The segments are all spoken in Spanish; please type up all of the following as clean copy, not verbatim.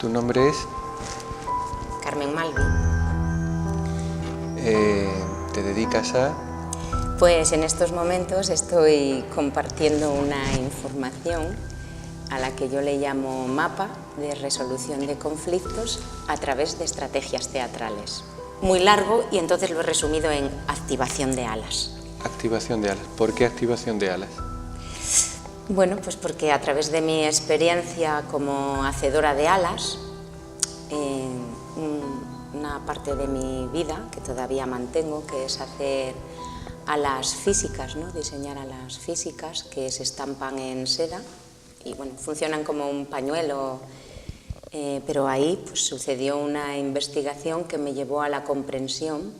¿Tu nombre es? Carmen Malvi. ¿Te dedicas a...? Pues en estos momentos estoy compartiendo una información a la que yo le llamo mapa de resolución de conflictos a través de estrategias teatrales. Muy largo y entonces lo he resumido en activación de alas. Activación de alas. ¿Por qué activación de alas? Bueno, pues porque a través de mi experiencia como hacedora de alas, una parte de mi vida que todavía mantengo, que es hacer alas físicas, ¿no? Diseñar alas físicas que se estampan en seda y bueno, funcionan como un pañuelo, pero ahí pues, sucedió una investigación que me llevó a la comprensión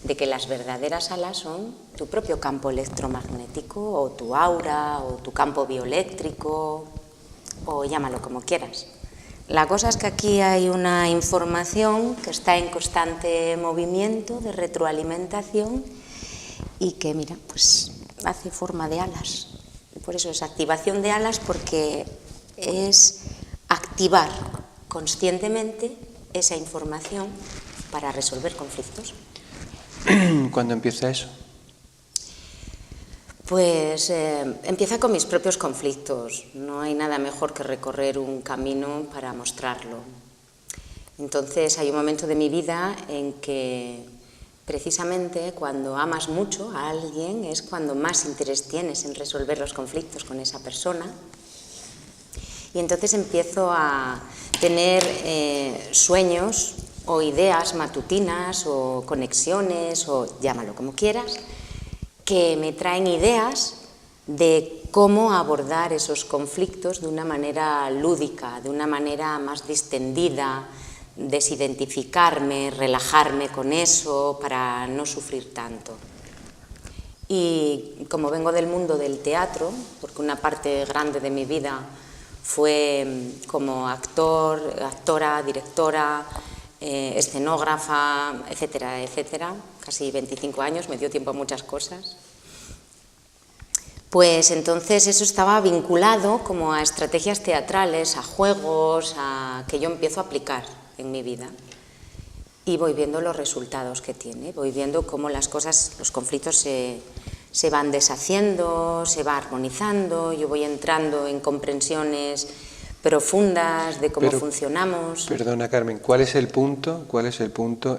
de que las verdaderas alas son tu propio campo electromagnético o tu aura o tu campo bioeléctrico o llámalo como quieras. La cosa es que aquí hay una información que está en constante movimiento de retroalimentación y que, mira, pues hace forma de alas. Por eso es activación de alas, porque es activar conscientemente esa información para resolver conflictos. ¿Cuándo empieza eso? Pues empieza con mis propios conflictos. No hay nada mejor que recorrer un camino para mostrarlo. Entonces hay un momento de mi vida en que precisamente cuando amas mucho a alguien es cuando más interés tienes en resolver los conflictos con esa persona. Y entonces empiezo a tener sueños o ideas matutinas o conexiones o llámalo como quieras, que me traen ideas de cómo abordar esos conflictos de una manera lúdica, de una manera más distendida, desidentificarme, relajarme con eso para no sufrir tanto. Y como vengo del mundo del teatro, porque una parte grande de mi vida fue como actor, actora, directora, escenógrafa, etcétera, etcétera, casi 25 años, me dio tiempo a muchas cosas. Pues entonces eso estaba vinculado como a estrategias teatrales, a juegos, a que yo empiezo a aplicar en mi vida. Y voy viendo los resultados que tiene, voy viendo cómo las cosas, los conflictos se van deshaciendo, se va armonizando, yo voy entrando en comprensiones profundas de cómo funcionamos. Perdona, Carmen, ¿cuál es el punto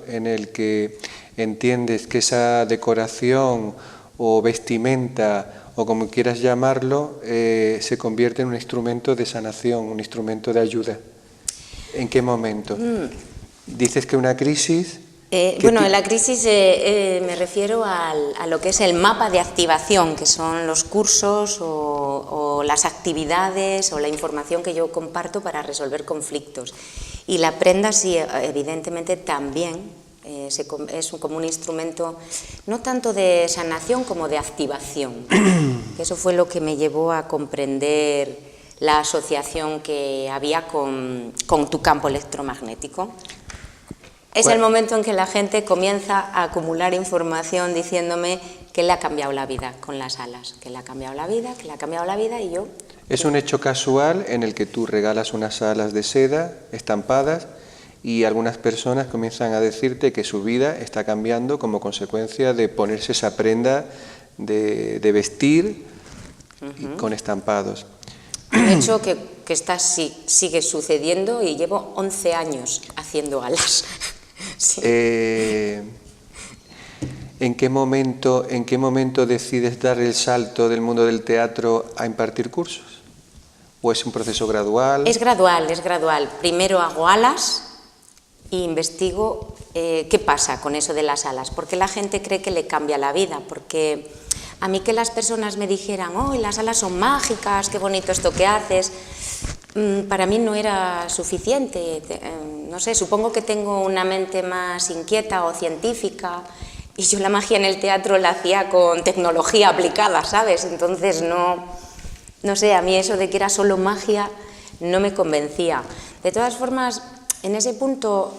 en el que entiendes que esa decoración o vestimenta o como quieras llamarlo se convierte en un instrumento de sanación, un instrumento de ayuda? ¿En qué momento? Dices que una crisis... Bueno, en la crisis me refiero a lo que es el mapa de activación, que son los cursos o las actividades o la información que yo comparto para resolver conflictos. Y la prenda, sí, evidentemente también es como un instrumento no tanto de sanación como de activación. Eso fue lo que me llevó a comprender la asociación que había con tu campo electromagnético. Es el momento en que la gente comienza a acumular información diciéndome que le ha cambiado la vida con las alas, que le ha cambiado la vida, que le ha cambiado la vida y yo... Es un hecho casual en el que tú regalas unas alas de seda estampadas y algunas personas comienzan a decirte que su vida está cambiando como consecuencia de ponerse esa prenda de vestir con estampados. Un hecho que sigue sucediendo y llevo 11 años haciendo alas. Sí. ¿En qué momento decides dar el salto del mundo del teatro a impartir cursos? ¿O es un proceso gradual? Es gradual. Primero hago alas e investigo qué pasa con eso de las alas. ¿Por qué la gente cree que le cambia la vida? Porque a mí que las personas me dijeran, oh, las alas son mágicas, qué bonito esto que haces, para mí no era suficiente. No sé, supongo que tengo una mente más inquieta o científica y yo la magia en el teatro la hacía con tecnología aplicada, ¿sabes? Entonces no sé, a mí eso de que era solo magia no me convencía. De todas formas, en ese punto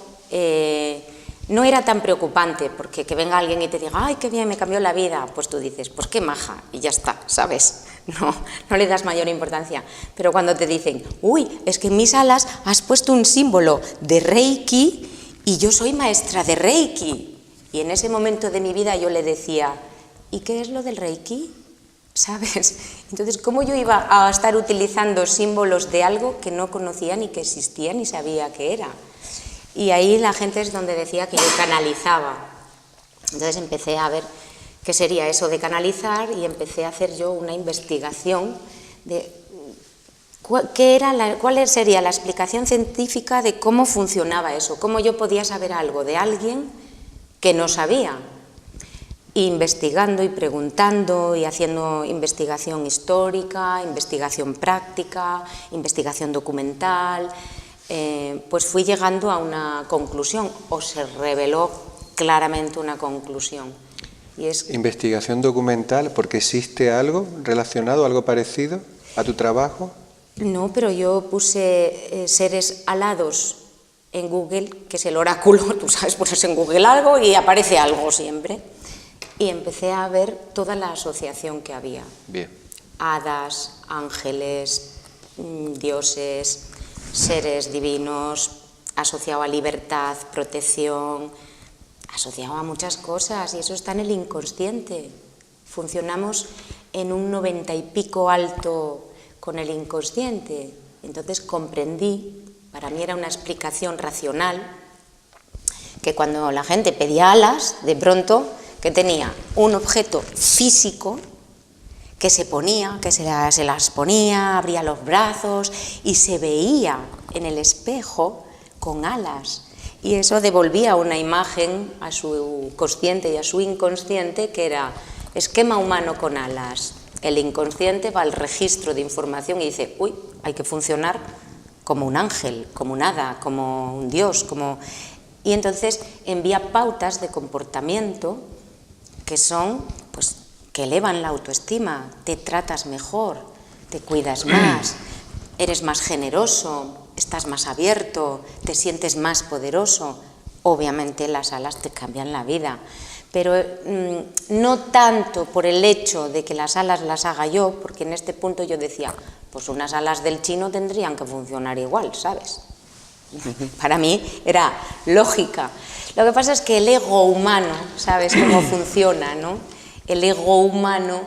no era tan preocupante, porque que venga alguien y te diga, ay, qué bien, me cambió la vida, pues tú dices, pues qué maja, y ya está, ¿sabes? no le das mayor importancia. Pero cuando te dicen, uy, es que en mis alas has puesto un símbolo de Reiki y yo soy maestra de Reiki. Y en ese momento de mi vida yo le decía, ¿y qué es lo del Reiki? ¿Sabes? Entonces, ¿cómo yo iba a estar utilizando símbolos de algo que no conocía ni que existía ni sabía qué era? Y ahí la gente es donde decía que yo canalizaba. Entonces empecé a ver qué sería eso de canalizar y empecé a hacer yo una investigación de cuál sería la explicación científica de cómo funcionaba eso, cómo yo podía saber algo de alguien que no sabía. Investigando y preguntando y haciendo investigación histórica, investigación práctica, investigación documental, pues fui llegando a una conclusión, o se reveló claramente una conclusión. Y es ¿Investigación documental porque existe algo relacionado, algo parecido a tu trabajo? No, pero yo puse seres alados en Google, que es el oráculo, tú sabes, pones en Google algo y aparece algo siempre. Y empecé a ver toda la asociación que había. Bien. Hadas, ángeles, dioses, seres divinos, asociado a libertad, protección, asociado a muchas cosas, y eso está en el inconsciente. Funcionamos en un 90 y pico alto con el inconsciente. Entonces comprendí, para mí era una explicación racional, que cuando la gente pedía alas, de pronto, que tenía un objeto físico que se ponía, que se las ponía, abría los brazos y se veía en el espejo con alas. Y eso devolvía una imagen a su consciente y a su inconsciente que era esquema humano con alas. El inconsciente va al registro de información y dice, uy, hay que funcionar como un ángel, como un hada, como un dios, y entonces envía pautas de comportamiento que son, pues, que elevan la autoestima, te tratas mejor, te cuidas más, eres más generoso, estás más abierto, te sientes más poderoso. Obviamente las alas te cambian la vida, pero no tanto por el hecho de que las alas las haga yo, porque en este punto yo decía, pues unas alas del chino tendrían que funcionar igual, ¿sabes? Para mí era lógica. Lo que pasa es que el ego humano, ¿sabes cómo funciona, no? El ego humano,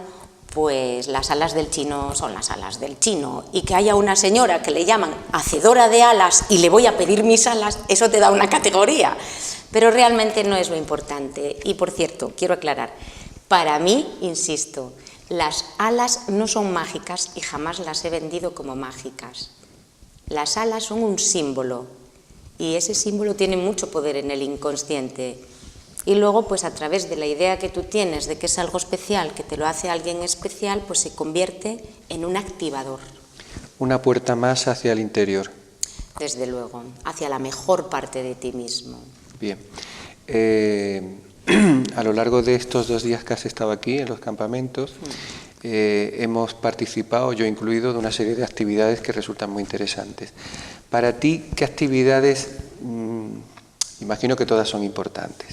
pues las alas del chino son las alas del chino, y que haya una señora que le llaman hacedora de alas y le voy a pedir mis alas, eso te da una categoría, pero realmente no es lo importante. Y por cierto, quiero aclarar, para mí, insisto, las alas no son mágicas y jamás las he vendido como mágicas. Las alas son un símbolo y ese símbolo tiene mucho poder en el inconsciente. Y luego, pues a través de la idea que tú tienes de que es algo especial, que te lo hace alguien especial, pues se convierte en un activador. Una puerta más hacia el interior. Desde luego, hacia la mejor parte de ti mismo. Bien. A lo largo de estos 2 días que has estado aquí en los campamentos, hemos participado, yo incluido, de una serie de actividades que resultan muy interesantes. Para ti, ¿qué actividades, imagino que todas son importantes,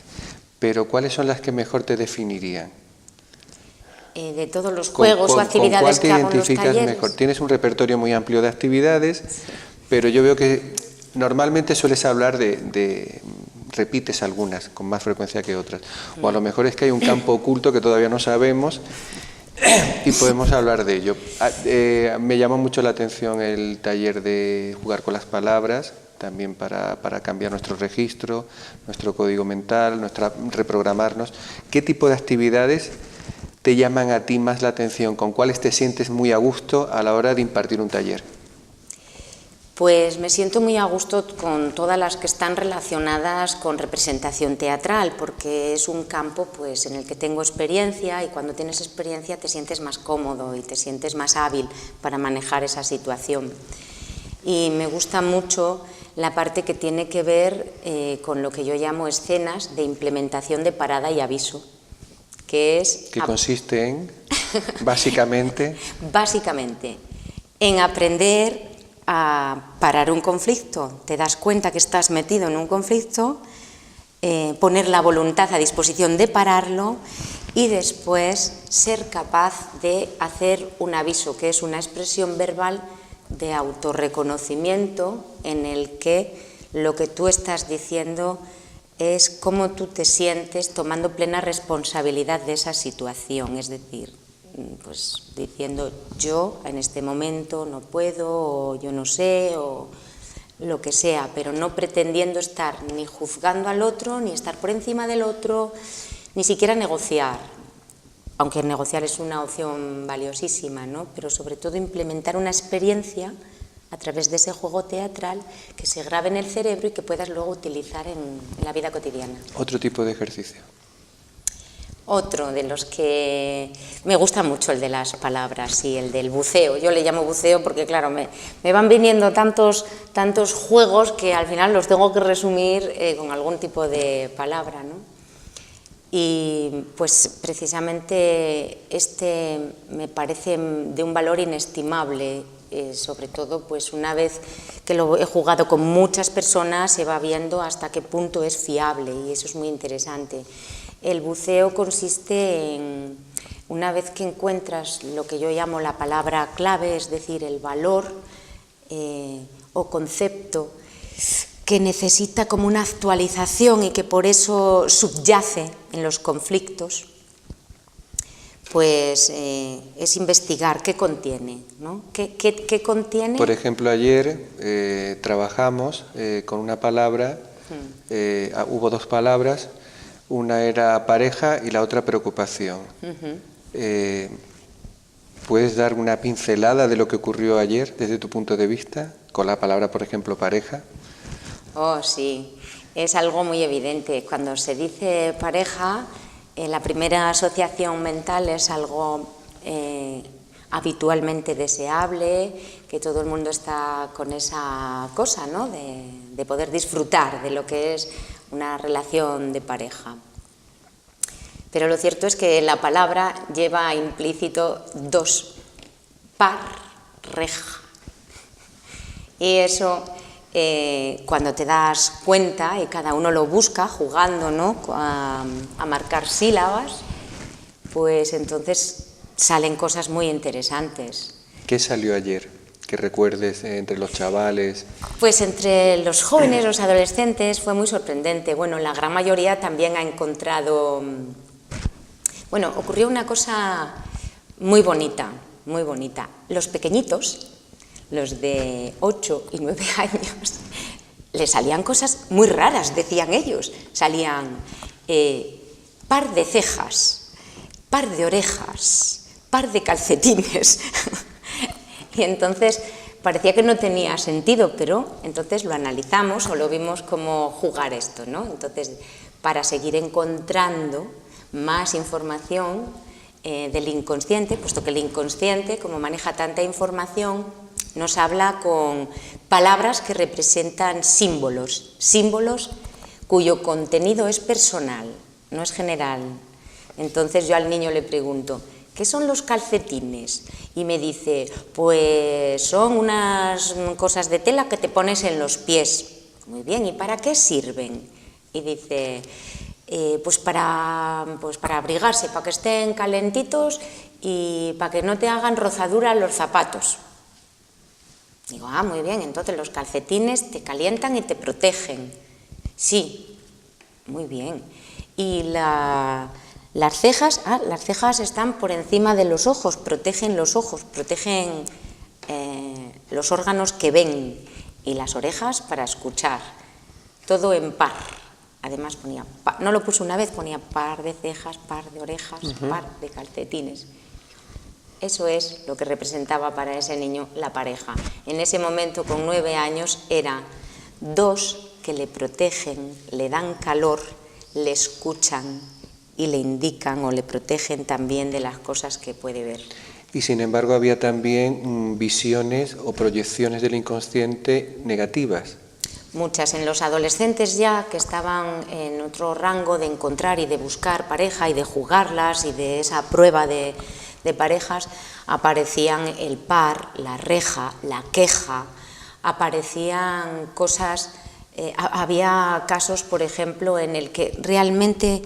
pero cuáles son las que mejor te definirían? De todos los juegos o actividades que hago en los talleres. ¿Con cuál te identificas mejor? Tienes un repertorio muy amplio de actividades, pero yo veo que normalmente sueles hablar repites algunas con más frecuencia que otras, o a lo mejor es que hay un campo oculto que todavía no sabemos y podemos hablar de ello. Me llama mucho la atención el taller de jugar con las palabras, también para cambiar nuestro registro, nuestro código mental, reprogramarnos. ¿Qué tipo de actividades te llaman a ti más la atención? ¿Con cuáles te sientes muy a gusto a la hora de impartir un taller? Pues me siento muy a gusto con todas las que están relacionadas con representación teatral, porque es un campo pues, en el que tengo experiencia, y cuando tienes experiencia te sientes más cómodo y te sientes más hábil para manejar esa situación. Y me gusta mucho la parte que tiene que ver con lo que yo llamo escenas de implementación de parada y aviso, que es... ¿Qué consiste en, básicamente? Básicamente, en aprender a parar un conflicto. Te das cuenta que estás metido en un conflicto, poner la voluntad a disposición de pararlo y después ser capaz de hacer un aviso, que es una expresión verbal de autorreconocimiento en el que lo que tú estás diciendo es cómo tú te sientes tomando plena responsabilidad de esa situación, es decir, pues diciendo yo en este momento no puedo, o yo no sé, o lo que sea, pero no pretendiendo estar ni juzgando al otro, ni estar por encima del otro, ni siquiera negociar, aunque negociar es una opción valiosísima, ¿no? Pero sobre todo implementar una experiencia a través de ese juego teatral que se grabe en el cerebro y que puedas luego utilizar en la vida cotidiana. Otro tipo de ejercicio. Otro de los que me gusta mucho, el de las palabras y el del buceo. Yo le llamo buceo porque, claro, me van viniendo tantos juegos que al final los tengo que resumir con algún tipo de palabra, ¿no? Y pues precisamente este me parece de un valor inestimable, sobre todo pues una vez que lo he jugado con muchas personas se va viendo hasta qué punto es fiable y eso es muy interesante. El buceo consiste en, una vez que encuentras lo que yo llamo la palabra clave, es decir, el valor o concepto que necesita como una actualización y que por eso subyace en los conflictos, pues es investigar qué contiene, ¿no? ¿Qué contiene? Por ejemplo, ayer trabajamos con una palabra, hubo dos palabras, una era pareja y la otra preocupación. ¿Puedes dar una pincelada de lo que ocurrió ayer desde tu punto de vista con la palabra, por ejemplo, pareja? Oh, sí, es algo muy evidente. Cuando se dice pareja, la primera asociación mental es algo habitualmente deseable, que todo el mundo está con esa cosa, ¿no? De poder disfrutar de lo que es una relación de pareja. Pero lo cierto es que la palabra lleva implícito dos, pareja. Y eso, cuando te das cuenta, y cada uno lo busca jugando, ¿no? a marcar sílabas, pues entonces salen cosas muy interesantes. ¿Qué salió ayer? Que recuerdes entre los chavales. Pues entre los jóvenes, los adolescentes, fue muy sorprendente. Bueno, la gran mayoría también ha encontrado... Bueno, ocurrió una cosa muy bonita, muy bonita. Los pequeñitos, los de 8 y 9 años, les salían cosas muy raras, decían ellos. Salían par de cejas, par de orejas, par de calcetines... Y entonces parecía que no tenía sentido, pero entonces lo analizamos o lo vimos como jugar esto, ¿no? Entonces, para seguir encontrando más información del inconsciente, puesto que el inconsciente, como maneja tanta información, nos habla con palabras que representan símbolos, símbolos cuyo contenido es personal, no es general. Entonces yo al niño le pregunto, ¿qué son los calcetines? Y me dice, pues son unas cosas de tela que te pones en los pies. Muy bien, ¿y para qué sirven? Y dice, pues para abrigarse, para que estén calentitos y para que no te hagan rozadura los zapatos. Digo, muy bien, entonces los calcetines te calientan y te protegen. Sí, muy bien. Y las cejas están por encima de los ojos, protegen los ojos, protegen los órganos que ven, y las orejas para escuchar, todo en par. Además ponía, no lo puse una vez, ponía par de cejas, par de orejas, par de calcetines. Eso es lo que representaba para ese niño la pareja. En ese momento, con 9 años, era dos que le protegen, le dan calor, le escuchan y le indican o le protegen también de las cosas que puede ver. Y sin embargo había también visiones o proyecciones del inconsciente negativas. Muchas. En los adolescentes ya, que estaban en otro rango de encontrar y de buscar pareja y de jugarlas y de esa prueba de parejas, aparecían el par, la reja, la queja, aparecían cosas... había casos, por ejemplo, en el que realmente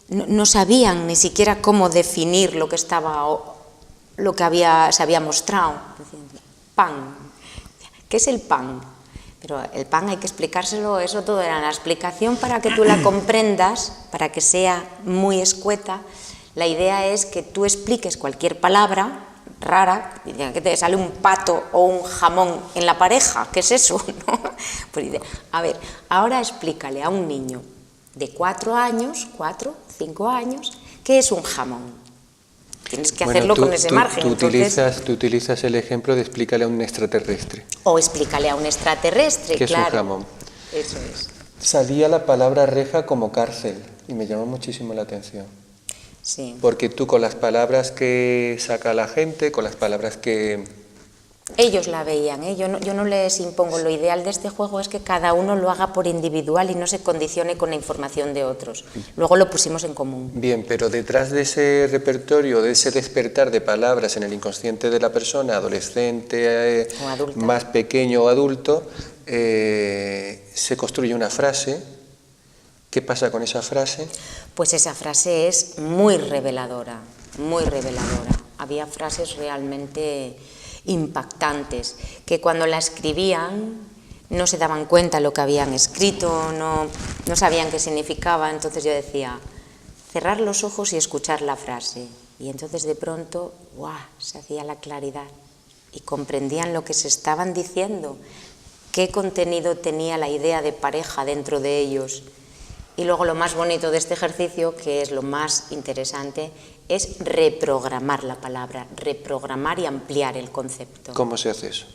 no sabían ni siquiera cómo definir lo que se había mostrado. Pan. ¿Qué es el pan? Pero el pan hay que explicárselo, eso todo era la explicación para que tú la comprendas, para que sea muy escueta. La idea es que tú expliques cualquier palabra rara, que te sale un pato o un jamón en la pareja, ¿qué es eso? ¿No? Pues, a ver, ahora explícale a un niño de 4 años, 4, 5 años, ¿qué es un jamón? Tienes que hacerlo con ese margen. Tú utilizas el ejemplo de explícale a un extraterrestre. O explícale a un extraterrestre, ¿Qué claro. es un jamón? Eso es. Salía la palabra reja como cárcel y me llamó muchísimo la atención. Sí. Porque tú con las palabras que saca la gente, con las palabras que... Ellos la veían, ¿eh? Yo no les impongo. Lo ideal de este juego es que cada uno lo haga por individual y no se condicione con la información de otros. Luego lo pusimos en común. Bien, pero detrás de ese repertorio, de ese despertar de palabras en el inconsciente de la persona, adolescente, más pequeño o adulto, se construye una frase. ¿Qué pasa con esa frase? Pues esa frase es muy reveladora, muy reveladora. Había frases realmente impactantes, que cuando la escribían no se daban cuenta lo que habían escrito, no sabían qué significaba. Entonces yo decía, cerrar los ojos y escuchar la frase. Y entonces de pronto, ¡guau!, se hacía la claridad y comprendían lo que se estaban diciendo, qué contenido tenía la idea de pareja dentro de ellos. Y luego lo más bonito de este ejercicio, que es lo más interesante, es reprogramar la palabra, reprogramar y ampliar el concepto. ¿Cómo se hace eso?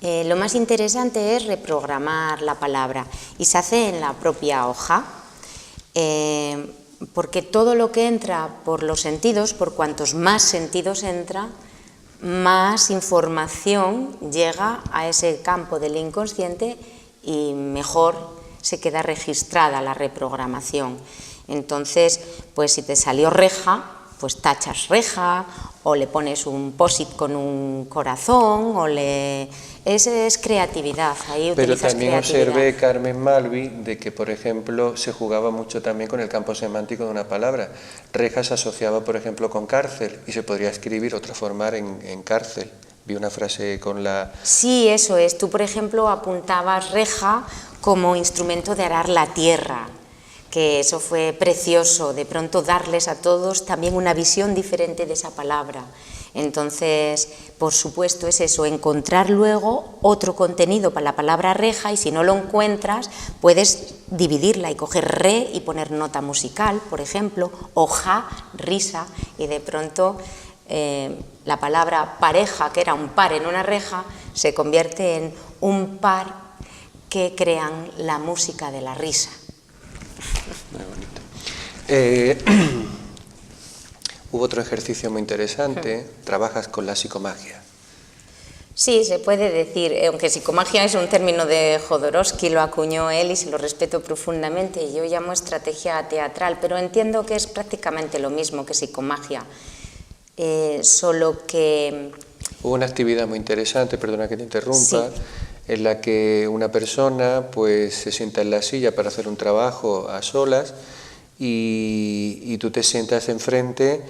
Lo más interesante es reprogramar la palabra y se hace en la propia hoja, porque todo lo que entra por los sentidos, por cuantos más sentidos entra, más información llega a ese campo del inconsciente y mejor se queda registrada la reprogramación. Entonces, pues si te salió reja, pues tachas reja, o le pones un post-it con un corazón, Esa es creatividad, ahí pero utilizas también creatividad. observé, Carmen Malvi, de que, por ejemplo, se jugaba mucho también con el campo semántico de una palabra. Reja se asociaba, por ejemplo, con cárcel, y se podría escribir o transformar en cárcel. Vi una frase con la... Sí, eso es. Tú, por ejemplo, apuntabas reja como instrumento de arar la tierra, que eso fue precioso, de pronto darles a todos también una visión diferente de esa palabra. Entonces, por supuesto, es eso, encontrar luego otro contenido para la palabra reja, y si no lo encuentras, puedes dividirla y coger re y poner nota musical, por ejemplo, o ja, risa, y de pronto la palabra pareja, que era un par en una reja, se convierte en un par que crean la música de la risa. Muy bonito. Hubo otro ejercicio muy interesante, trabajas con la psicomagia. Sí, se puede decir, aunque psicomagia es un término de Jodorowsky, lo acuñó él y se lo respeto profundamente, yo llamo estrategia teatral, pero entiendo que es prácticamente lo mismo que psicomagia, solo que... Hubo una actividad muy interesante, perdona que te interrumpa, sí, en la que una persona pues se sienta en la silla para hacer un trabajo a solas y tú te sientas enfrente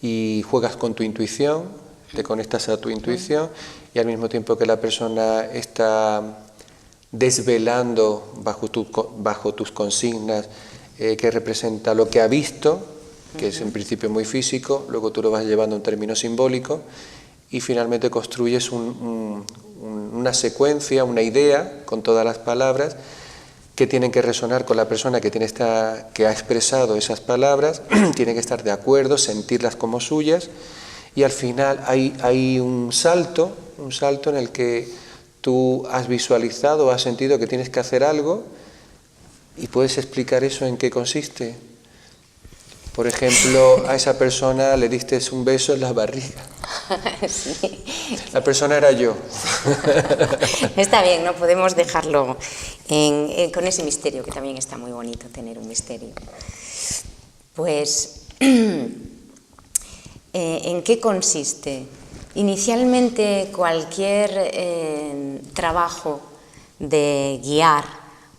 y juegas con tu intuición, te conectas a tu intuición y al mismo tiempo que la persona está desvelando bajo tus consignas que representa lo que ha visto, que es en principio muy físico, luego tú lo vas llevando a un término simbólico y finalmente construyes una secuencia, una idea con todas las palabras que tienen que resonar con la persona que ha expresado esas palabras, tiene que estar de acuerdo, sentirlas como suyas, y al final hay un salto en el que tú has visualizado, has sentido que tienes que hacer algo, y puedes explicar eso en qué consiste. Por ejemplo, a esa persona le diste un beso en la barriga. sí. La persona era yo. Está bien, no podemos dejarlo con ese misterio, que también está muy bonito tener un misterio. Pues, ¿en qué consiste? Inicialmente cualquier trabajo de guiar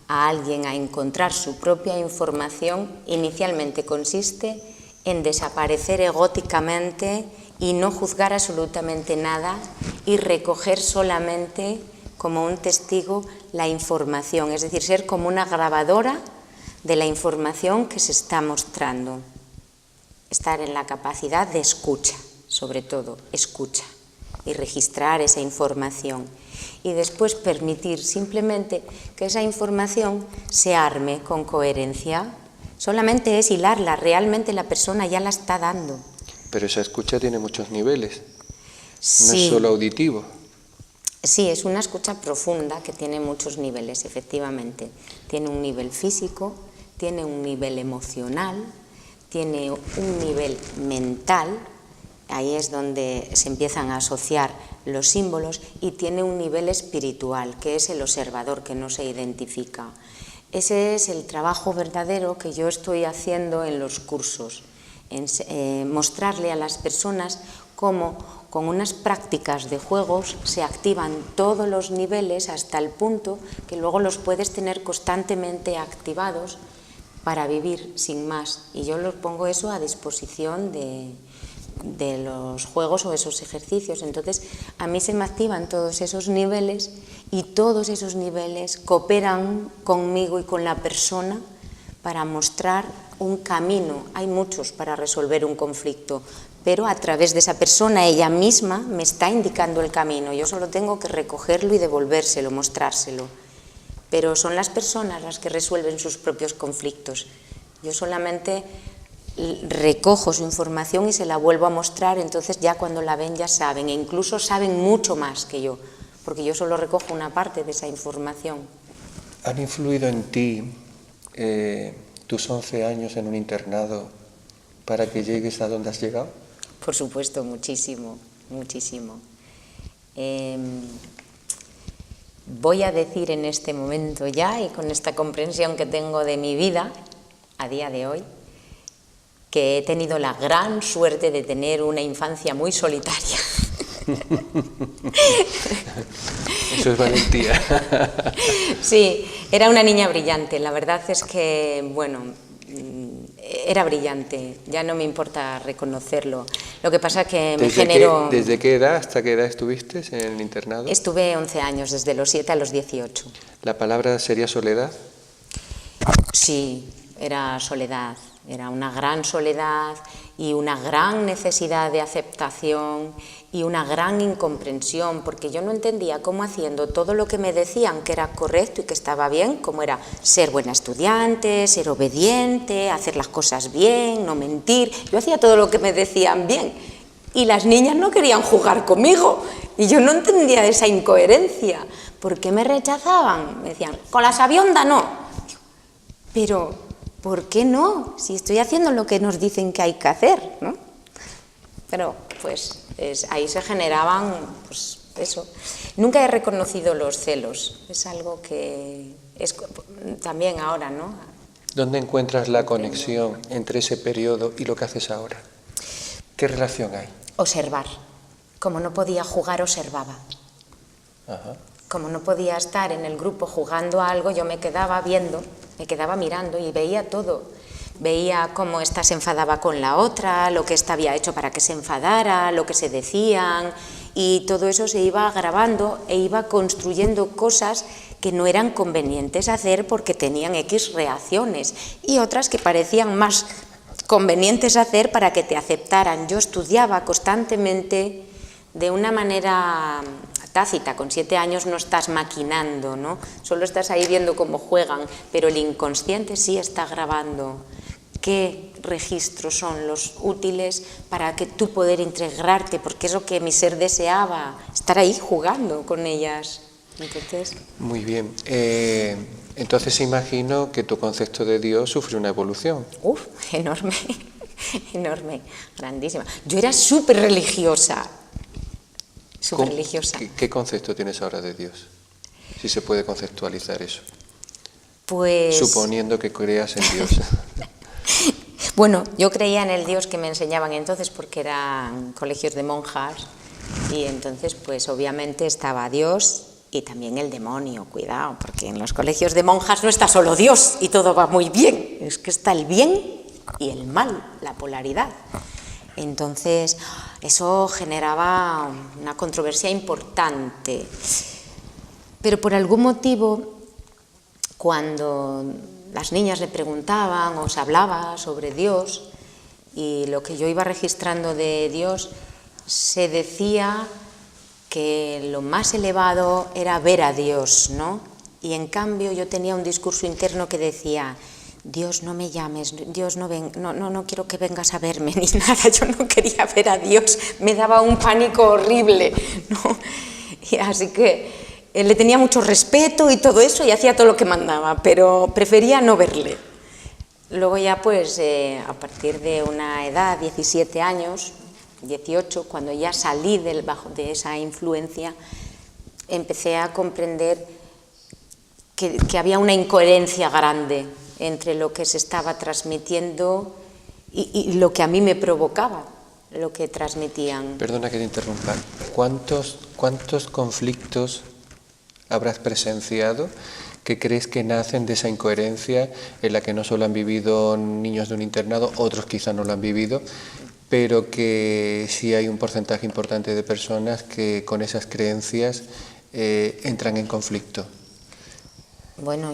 a alguien a encontrar su propia información, inicialmente consiste en desaparecer egóticamente y no juzgar absolutamente nada y recoger solamente como un testigo la información, es decir, ser como una grabadora de la información que se está mostrando. Estar en la capacidad de escucha, sobre todo, escucha, y registrar esa información. Y después permitir simplemente que esa información se arme con coherencia. Solamente es hilarla, realmente la persona ya la está dando. Pero esa escucha tiene muchos niveles, Sí. no es solo auditivo. Sí, es una escucha profunda que tiene muchos niveles, efectivamente. Tiene un nivel físico, tiene un nivel emocional, tiene un nivel mental, ahí es donde se empiezan a asociar los símbolos, y tiene un nivel espiritual, que es el observador, que no se identifica. Ese es el trabajo verdadero que yo estoy haciendo en los cursos, mostrarle a las personas cómo con unas prácticas de juegos se activan todos los niveles hasta el punto que luego los puedes tener constantemente activados para vivir sin más. Y yo los pongo eso a disposición de los juegos o esos ejercicios. Entonces, a mí se me activan todos esos niveles y todos esos niveles cooperan conmigo y con la persona para mostrar un camino. Hay muchos para resolver un conflicto, pero a través de esa persona, ella misma me está indicando el camino. Yo solo tengo que recogerlo y devolvérselo, mostrárselo. Pero son las personas las que resuelven sus propios conflictos. Yo solamente recojo su información y se la vuelvo a mostrar, entonces ya cuando la ven ya saben, e incluso saben mucho más que yo, porque yo solo recojo una parte de esa información. ¿Han influido en ti tus 11 años en un internado para que llegues a donde has llegado? Por supuesto, muchísimo, muchísimo. Voy a decir en este momento ya, y con esta comprensión que tengo de mi vida a día de hoy, que he tenido la gran suerte de tener una infancia muy solitaria. Eso es valentía. Sí, era una niña brillante. La verdad es que, bueno, era brillante. Ya no me importa reconocerlo. Lo que pasa es que me generó... ¿Desde qué edad hasta qué edad estuviste en el internado? Estuve 11 años, desde los 7 a los 18. ¿La palabra sería soledad? Sí, era soledad. Era una gran soledad y una gran necesidad de aceptación y una gran incomprensión, porque yo no entendía cómo, haciendo todo lo que me decían que era correcto y que estaba bien, como era ser buena estudiante, ser obediente, hacer las cosas bien, no mentir. Yo hacía todo lo que me decían bien y las niñas no querían jugar conmigo y yo no entendía esa incoherencia. ¿Por qué me rechazaban? Me decían, con la sabionda no. Pero ¿por qué no? Si estoy haciendo lo que nos dicen que hay que hacer, ¿no? Pero, pues, ahí se generaban, pues, eso. Nunca he reconocido los celos. Es algo que es también ahora, ¿no? ¿Dónde encuentras la conexión entre ese periodo y lo que haces ahora? ¿Qué relación hay? Observar. Como no podía jugar, observaba. Ajá. Como no podía estar en el grupo jugando a algo, yo me quedaba viendo, me quedaba mirando y veía todo. Veía cómo ésta se enfadaba con la otra, lo que ésta había hecho para que se enfadara, lo que se decían, y todo eso se iba grabando e iba construyendo cosas que no eran convenientes hacer porque tenían X reacciones, y otras que parecían más convenientes hacer para que te aceptaran. Yo estudiaba constantemente de una manera tácita. Con 7 años no estás maquinando, ¿no? Solo estás ahí viendo cómo juegan, pero el inconsciente sí está grabando qué registros son los útiles para que tú poder integrarte, porque es lo que mi ser deseaba, estar ahí jugando con ellas. Entonces... Muy bien. Entonces imagino que tu concepto de Dios sufre una evolución. Uf, enorme, enorme, grandísima. Yo era súper religiosa. ¿Qué concepto tienes ahora de Dios? Si se puede conceptualizar eso. Pues... Suponiendo que creas en Dios. Bueno, yo creía en el Dios que me enseñaban entonces porque eran colegios de monjas y entonces pues obviamente estaba Dios y también el demonio, cuidado, porque en los colegios de monjas no está solo Dios y todo va muy bien, es que está el bien y el mal, la polaridad. Entonces, eso generaba una controversia importante. Pero por algún motivo, cuando las niñas le preguntaban o se hablaba sobre Dios, y lo que yo iba registrando de Dios, se decía que lo más elevado era ver a Dios, ¿no? Y en cambio yo tenía un discurso interno que decía: Dios, no me llames, Dios, no quiero que vengas a verme ni nada. Yo no quería ver a Dios, me daba un pánico horrible, ¿no? Y así que le tenía mucho respeto y todo eso y hacía todo lo que mandaba, pero prefería no verle. Luego ya pues a partir de una edad, 17 años, 18, cuando ya salí de esa influencia, empecé a comprender que había una incoherencia grande entre lo que se estaba transmitiendo y lo que a mí me provocaba, lo que transmitían. Perdona que te interrumpa. ¿Cuántos conflictos habrás presenciado que crees que nacen de esa incoherencia en la que no solo han vivido niños de un internado, otros quizá no lo han vivido, pero que sí hay un porcentaje importante de personas que con esas creencias entran en conflicto? Bueno,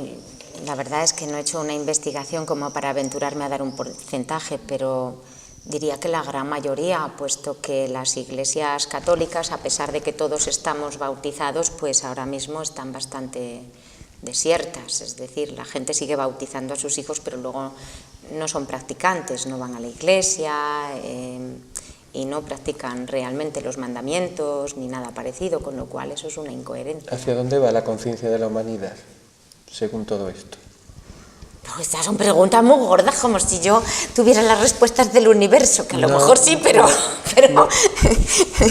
la verdad es que no he hecho una investigación como para aventurarme a dar un porcentaje, pero diría que la gran mayoría, puesto que las iglesias católicas, a pesar de que todos estamos bautizados, pues ahora mismo están bastante desiertas, es decir, la gente sigue bautizando a sus hijos, pero luego no son practicantes, no van a la iglesia y no practican realmente los mandamientos ni nada parecido, con lo cual eso es una incoherencia. ¿Hacia dónde va la conciencia de la humanidad, según todo esto? Pues estas son preguntas muy gordas, como si yo tuviera las respuestas del universo, que a lo mejor sí, pero... No.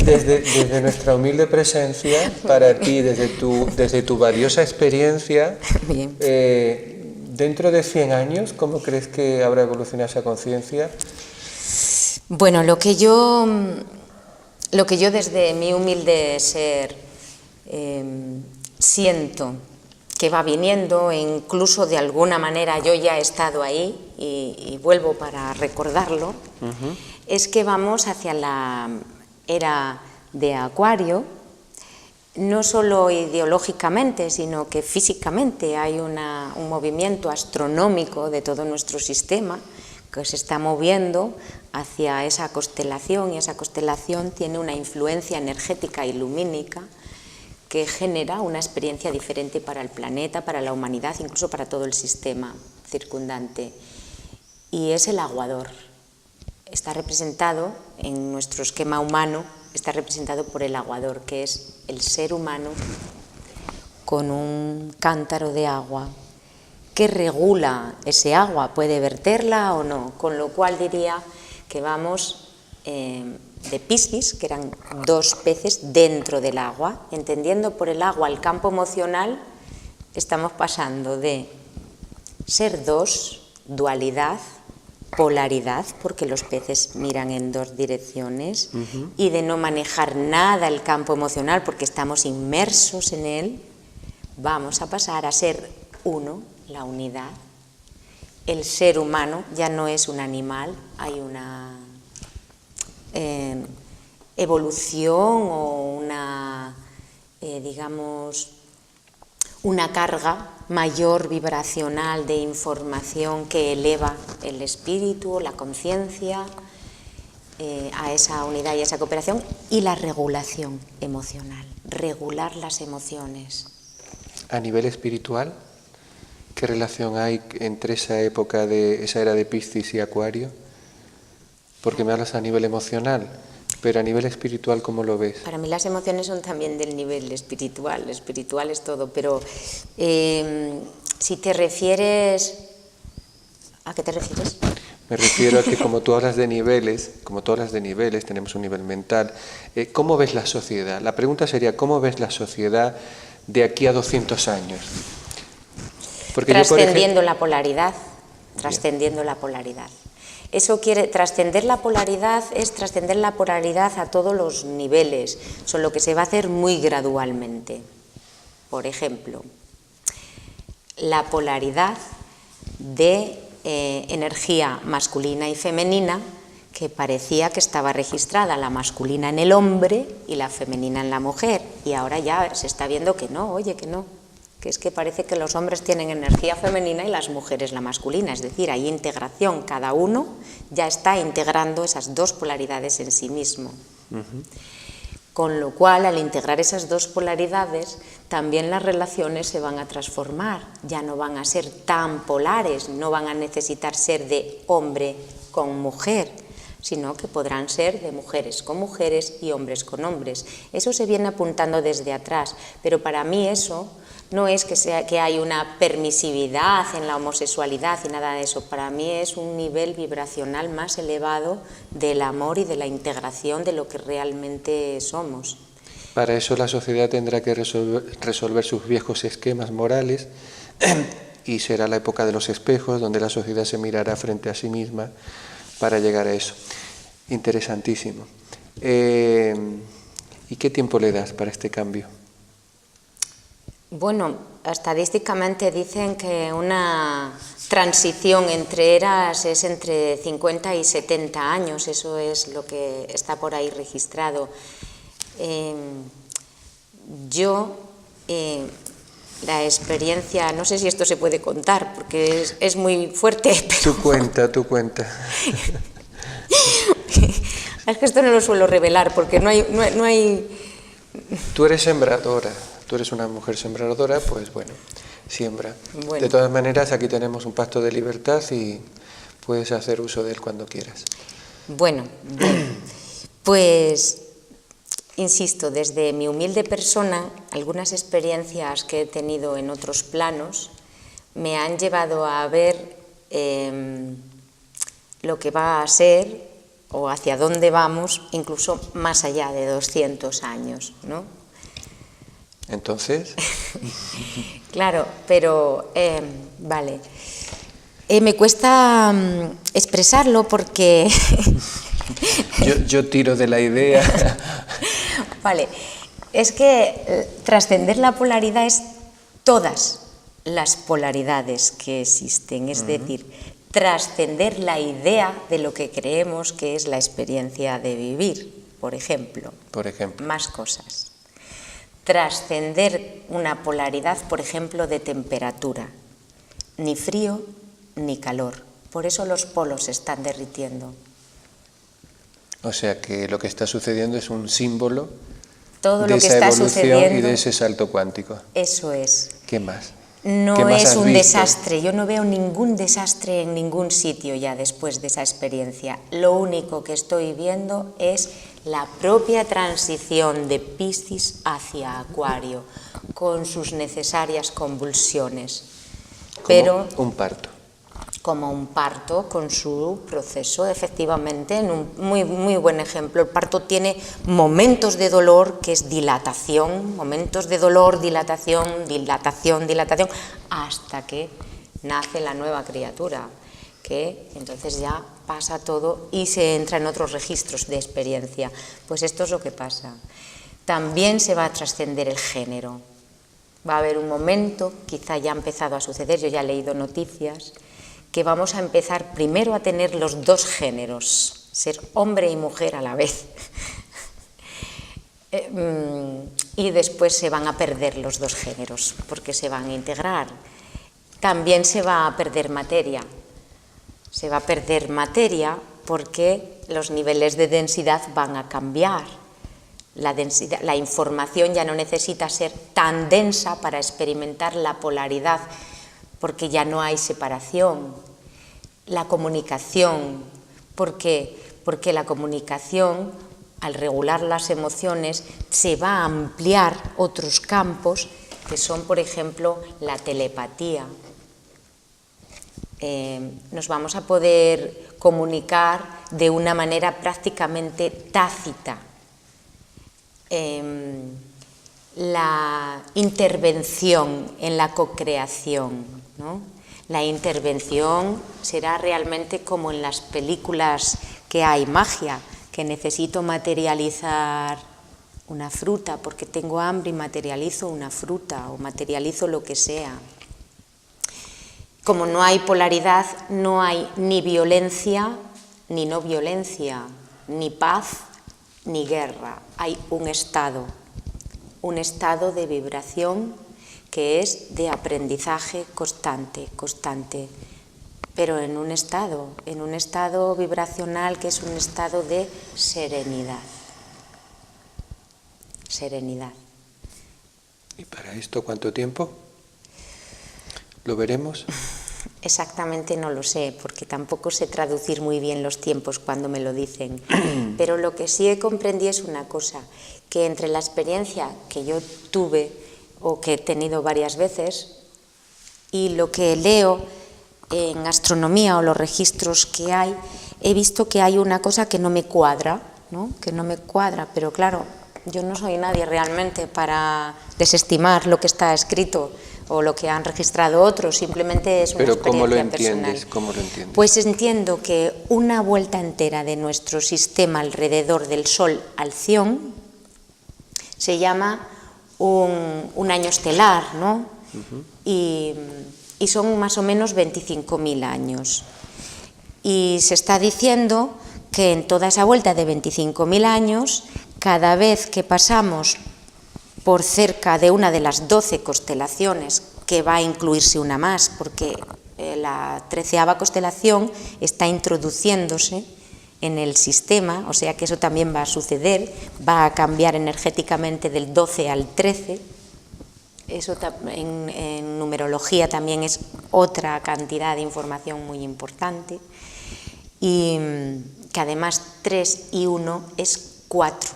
Desde nuestra humilde presencia, para ti, desde tu valiosa experiencia, dentro de 100 años, ¿cómo crees que habrá evolucionado esa conciencia? Bueno, lo que yo desde mi humilde ser siento que va viniendo, e incluso de alguna manera yo ya he estado ahí y vuelvo para recordarlo, es que vamos hacia la era de Acuario, no solo ideológicamente, sino que físicamente hay un movimiento astronómico de todo nuestro sistema que se está moviendo hacia esa constelación, y esa constelación tiene una influencia energética y lumínica que genera una experiencia diferente para el planeta, para la humanidad, incluso para todo el sistema circundante. Y es el aguador. Está representado en nuestro esquema humano, está representado por el aguador, que es el ser humano con un cántaro de agua que regula ese agua, puede verterla o no, con lo cual diría que vamos de Piscis, que eran 2 peces dentro del agua, entendiendo por el agua el campo emocional, estamos pasando de ser 2, dualidad, polaridad, porque los peces miran en 2 direcciones, y de no manejar nada el campo emocional porque estamos inmersos en él, vamos a pasar a ser 1, la unidad. El ser humano ya no es un animal, hay una evolución o una, digamos, una carga mayor vibracional de información que eleva el espíritu, la conciencia, a esa unidad y esa cooperación, y la regulación emocional, regular las emociones. A nivel espiritual, ¿qué relación hay entre esa época de esa era de Piscis y Acuario? Porque me hablas a nivel emocional, pero a nivel espiritual, ¿cómo lo ves? Para mí las emociones son también del nivel espiritual es todo, pero si te refieres... ¿A qué te refieres? Me refiero a que como tú hablas de niveles, tenemos un nivel mental, ¿cómo ves la sociedad? La pregunta sería, ¿cómo ves la sociedad de aquí a 200 años? Porque trascendiendo la polaridad, trascendiendo la polaridad. Eso quiere, trascender la polaridad es trascender la polaridad a todos los niveles, solo que se va a hacer muy gradualmente. Por ejemplo, la polaridad de energía masculina y femenina, que parecía que estaba registrada la masculina en el hombre y la femenina en la mujer, y ahora ya se está viendo que no, oye, que no, que es que parece que los hombres tienen energía femenina y las mujeres la masculina, es decir, hay integración, cada uno ya está integrando esas dos polaridades en sí mismo. Con lo cual, al integrar esas dos polaridades, también las relaciones se van a transformar, ya no van a ser tan polares, no van a necesitar ser de hombre con mujer, sino que podrán ser de mujeres con mujeres y hombres con hombres. Eso se viene apuntando desde atrás, pero para mí eso no es que hay una permisividad en la homosexualidad y nada de eso. Para mí es un nivel vibracional más elevado del amor y de la integración de lo que realmente somos. Para eso la sociedad tendrá que resolver sus viejos esquemas morales y será la época de los espejos, donde la sociedad se mirará frente a sí misma para llegar a eso. Interesantísimo. ¿Y qué tiempo le das para este cambio? Bueno, estadísticamente dicen que una transición entre eras es entre 50 y 70 años, eso es lo que está por ahí registrado. La experiencia, no sé si esto se puede contar, porque es muy fuerte. Pero... Tu cuenta. Es que esto no lo suelo revelar, porque no hay... Tú eres sembradora. Tú eres una mujer sembradora, pues bueno, siembra. Bueno. De todas maneras, aquí tenemos un pacto de libertad y puedes hacer uso de él cuando quieras. Bueno, pues insisto, desde mi humilde persona, algunas experiencias que he tenido en otros planos me han llevado a ver lo que va a ser o hacia dónde vamos, incluso más allá de 200 años, ¿no? Entonces... Claro, pero vale. Me cuesta expresarlo porque... yo tiro de la idea. Vale, es que trascender la polaridad es todas las polaridades que existen, es decir, trascender la idea de lo que creemos que es la experiencia de vivir, por ejemplo. Más cosas. Trascender una polaridad, por ejemplo, de temperatura, ni frío ni calor. Por eso los polos se están derritiendo. O sea que lo que está sucediendo es un símbolo todo de lo que esa está evolución sucediendo, y de ese salto cuántico. Eso es. ¿Qué más? No ¿Qué más es has un visto? desastre, yo no veo ningún desastre en ningún sitio ya después de esa experiencia. Lo único que estoy viendo es la propia transición de Piscis hacia Acuario, con sus necesarias convulsiones. Como un parto. Como un parto con su proceso, efectivamente, en un muy buen ejemplo. El parto tiene momentos de dolor, que es dilatación, momentos de dolor, dilatación, hasta que nace la nueva criatura, que entonces ya pasa todo y se entra en otros registros de experiencia. Pues esto es lo que pasa. También se va a trascender el género. Va a haber un momento, quizá ya ha empezado a suceder, yo ya he leído noticias, que vamos a empezar primero a tener los dos géneros, ser hombre y mujer a la vez. Y después se van a perder los dos géneros, porque se van a integrar. También se va a perder materia. Se va a perder materia porque los niveles de densidad van a cambiar. La información ya no necesita ser tan densa para experimentar la polaridad, porque ya no hay separación. La comunicación, ¿por qué? Porque la comunicación, al regular las emociones, se va a ampliar otros campos que son, por ejemplo, la telepatía. Nos vamos a poder comunicar de una manera prácticamente tácita. La intervención en la cocreación, ¿no? La intervención será realmente como en las películas que hay magia, que necesito materializar una fruta, porque tengo hambre y materializo una fruta o materializo lo que sea. Como no hay polaridad, no hay ni violencia ni no violencia, ni paz ni guerra. Hay un estado de vibración que es de aprendizaje constante, pero en un estado vibracional que es un estado de serenidad. Serenidad. ¿Y para esto cuánto tiempo? ¿Lo veremos? Exactamente no lo sé, porque tampoco sé traducir muy bien los tiempos cuando me lo dicen. Pero lo que sí he comprendido es una cosa, que entre la experiencia que yo tuve o que he tenido varias veces y lo que leo en astronomía o los registros que hay, he visto que hay una cosa que no me cuadra, ¿no? Que no me cuadra, pero claro, yo no soy nadie realmente para desestimar lo que está escrito o lo que han registrado otros, simplemente es una experiencia personal. ¿Cómo lo entiendes? Pues entiendo que una vuelta entera de nuestro sistema alrededor del Sol Alción se llama un año estelar, ¿no? Y son más o menos 25.000 años. Y se está diciendo que en toda esa vuelta de 25.000 años, cada vez que pasamos por cerca de una de las 12 constelaciones, que va a incluirse una más, porque la 13ª constelación está introduciéndose en el sistema, o sea que eso también va a suceder, va a cambiar energéticamente del 12 al 13, eso en numerología también es otra cantidad de información muy importante, y que además 3 y 1 es 4,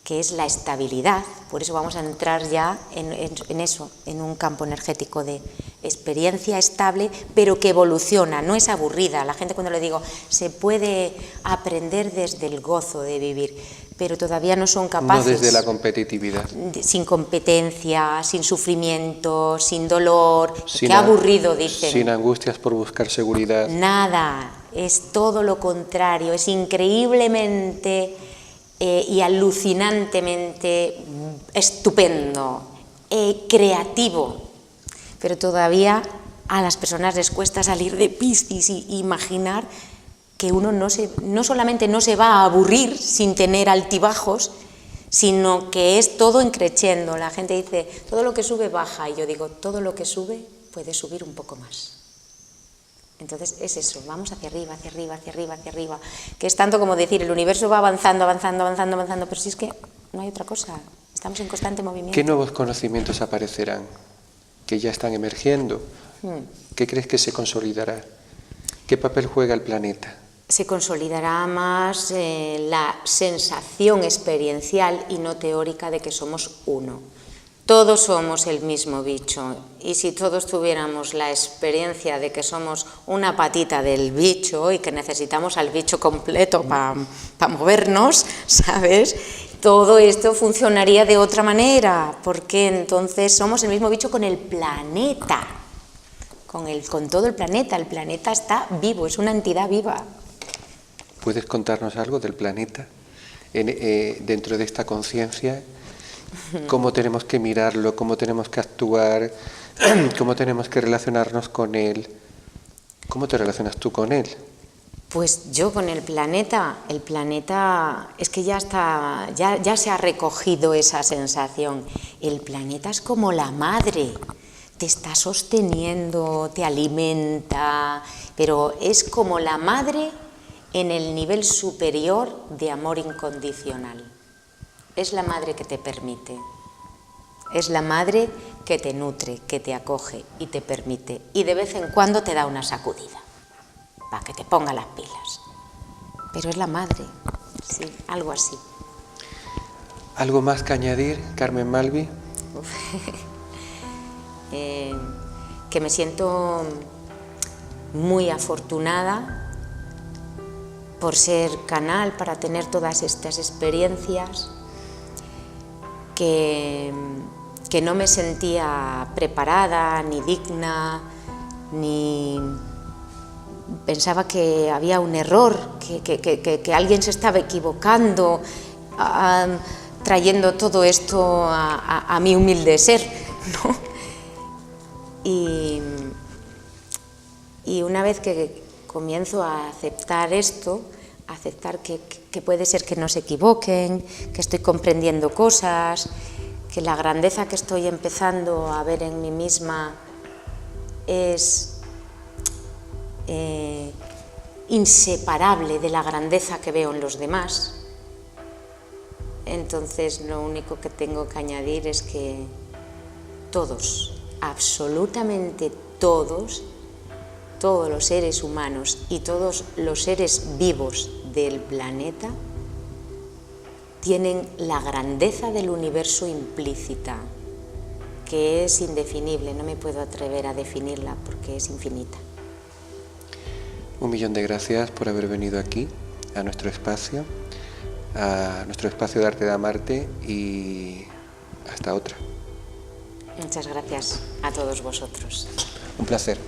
que es la estabilidad. Por eso vamos a entrar ya en eso, en un campo energético de experiencia estable, pero que evoluciona, no es aburrida. La gente, cuando le digo, se puede aprender desde el gozo de vivir, pero todavía no son capaces. No desde la competitividad. Sin competencia, sin sufrimiento, sin dolor. Qué aburrido, dicen. Sin angustias por buscar seguridad. Nada, es todo lo contrario, es increíblemente y alucinantemente estupendo, creativo, pero todavía a las personas les cuesta salir de Piscis y imaginar que uno no solamente no se va a aburrir sin tener altibajos, sino que es todo increciendo. La gente dice, todo lo que sube baja, y yo digo, todo lo que sube puede subir un poco más. Entonces es eso, vamos hacia arriba, hacia arriba, hacia arriba, hacia arriba, que es tanto como decir, el universo va avanzando, avanzando, avanzando, avanzando, pero si es que no hay otra cosa, estamos en constante movimiento. ¿Qué nuevos conocimientos aparecerán, que ya están emergiendo? ¿Qué crees que se consolidará? ¿Qué papel juega el planeta? Se consolidará más la sensación experiencial y no teórica de que somos uno. Todos somos el mismo bicho, y si todos tuviéramos la experiencia de que somos una patita del bicho y que necesitamos al bicho completo para movernos, ¿sabes? Todo esto funcionaría de otra manera, porque entonces somos el mismo bicho con el planeta, con todo el planeta está vivo, es una entidad viva. ¿Puedes contarnos algo del planeta dentro de esta conciencia? ¿Cómo tenemos que mirarlo? ¿Cómo tenemos que actuar? ¿Cómo tenemos que relacionarnos con él? ¿Cómo te relacionas tú con él? Pues yo con el planeta es que ya se ha recogido esa sensación. El planeta es como la madre, te está sosteniendo, te alimenta, pero es como la madre en el nivel superior de amor incondicional. Es la madre que te permite, es la madre que te nutre, que te acoge y te permite, y de vez en cuando te da una sacudida para que te ponga las pilas. Pero es la madre, sí, algo así. ¿Algo más que añadir, Carmen Malvi? Que me siento muy afortunada por ser canal para tener todas estas experiencias, que no me sentía preparada, ni digna, ni pensaba que había un error, que alguien se estaba equivocando. trayendo todo esto a mi humilde ser, ¿no? Y una vez que comienzo a aceptar esto, a aceptar que puede ser que no se equivoquen, que estoy comprendiendo cosas, que la grandeza que estoy empezando a ver en mí misma es inseparable de la grandeza que veo en los demás, entonces lo único que tengo que añadir es que todos, absolutamente todos los seres humanos y todos los seres vivos del planeta tienen la grandeza del universo implícita, que es indefinible, no me puedo atrever a definirla porque es infinita. 1.000.000 de gracias por haber venido aquí, a nuestro espacio de Arte de Amarte, y hasta otra. Muchas gracias a todos vosotros. Un placer.